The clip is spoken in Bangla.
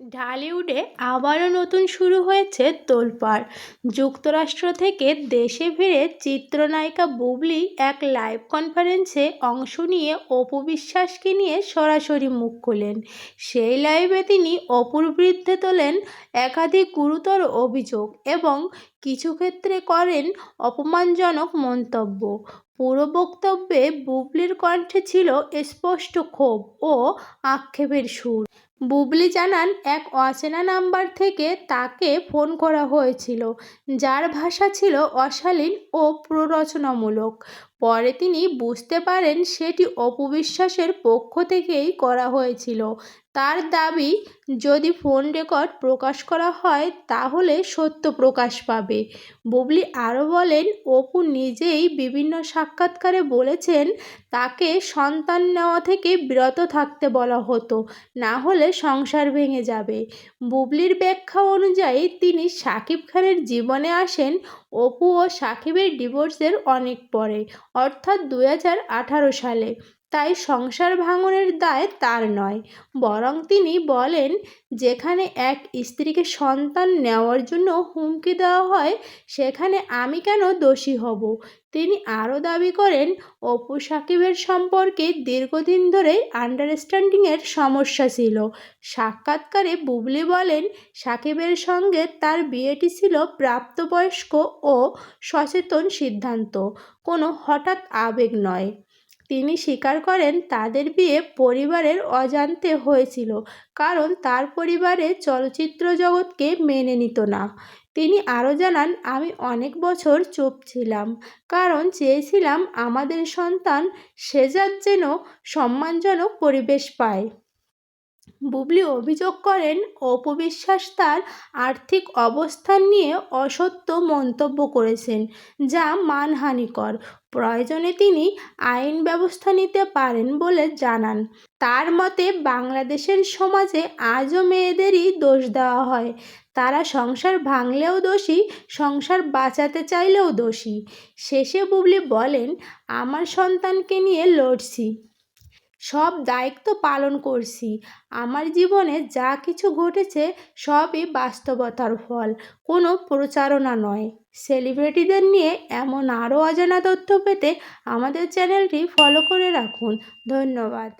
ঢালিউডে আবারও নতুন শুরু হয়েছে তোলপাড়। যুক্তরাষ্ট্র থেকে দেশে ফিরে চিত্রনায়িকা বুবলি এক লাইভ কনফারেন্সে অংশ নিয়ে অপু বিশ্বাসকে নিয়ে সরাসরি মুখ খোলেন। সেই লাইভে তিনি অপুর বিরুদ্ধে তোলেন একাধিক গুরুতর অভিযোগ এবং কিছু ক্ষেত্রে করেন অপমানজনক মন্তব্য। পুরো বক্তব্যে বুবলির কণ্ঠে ছিল স্পষ্ট ক্ষোভ ও আক্ষেপের সুর। বুবলি জানান, এক অচেনা নাম্বার থেকে তাকে ফোন করা হয়েছিল, যার ভাষা ছিল অশালীন ও প্ররোচনামূলক। পরে তিনি বুঝতে পারেন সেটি অপু বিশ্বাসের পক্ষ থেকেই করা হয়েছিল। তার দাবি, যদি ফোন রেকর্ড প্রকাশ করা হয় তাহলে সত্য প্রকাশ পাবে। বুবলি আরও বলেন, অপু নিজেই বিভিন্ন সাক্ষাৎকারে বলেছেন তাকে সন্তান নেওয়া থেকে বিরত থাকতে বলা হতো, না হলে সংসার ভেঙে যাবে। বুবলির ব্যাখ্যা অনুযায়ী তিনি শাকিব খানের জীবনে আসেন অপু ও শাকিবের ডিভোর্সের অনেক পরে, অর্থাৎ 2018 সালে। তাই সংসার ভাঙনের দায় তার নয়, বরং তিনি বলেন, যেখানে এক স্ত্রীকে সন্তান নেওয়ার জন্য হুমকি দেওয়া হয় সেখানে আমি কেন দোষী হব। তিনি আরও দাবি করেন, অপু শাকিবের সম্পর্কে দীর্ঘদিন ধরেই আন্ডারস্ট্যান্ডিংয়ের সমস্যা ছিল। সাক্ষাৎকারে বুবলি বলেন, শাকিবের সঙ্গে তার বিয়েটি ছিল প্রাপ্তবয়স্ক ও সচেতন সিদ্ধান্ত, কোনো হঠাৎ আবেগ নয়। তিনি স্বীকার করেন তাদের বিয়ে পরিবারের অজান্তে হয়েছিল, কারণ তার পরিবারে চলচ্চিত্র জগৎকে মেনে নিত না। তিনি আরও জানান, আমি অনেক বছর চুপ ছিলাম, কারণ চেয়েছিলাম আমাদের সন্তান শেজাদ যেন সম্মানজনক পরিবেশ পায়। বুবলি অভিযোগ করেন, অপু বিশ্বাস তার আর্থিক অবস্থান নিয়ে অসত্য মন্তব্য করেছেন, যা মানহানিকর। প্রয়োজনে তিনি আইন ব্যবস্থা নিতে পারেন বলে জানান। তার মতে, বাংলাদেশের সমাজে আজও মেয়েদেরই দোষ দেওয়া হয়। তারা সংসার ভাঙলেও দোষী, সংসার বাঁচাতে চাইলেও দোষী। শেষে বুবলি বলেন, আমার সন্তানকে নিয়ে লড়ছি, সব দায়িত্ব পালন করছি। আমার জীবনে যা কিছু ঘটেছে সবই বাস্তবতার ফল, কোনো প্রচারণা নয়। সেলিব্রিটিদের নিয়ে এমন আরও অজানা তথ্য পেতে আমাদের চ্যানেলটি ফলো করে রাখুন। ধন্যবাদ।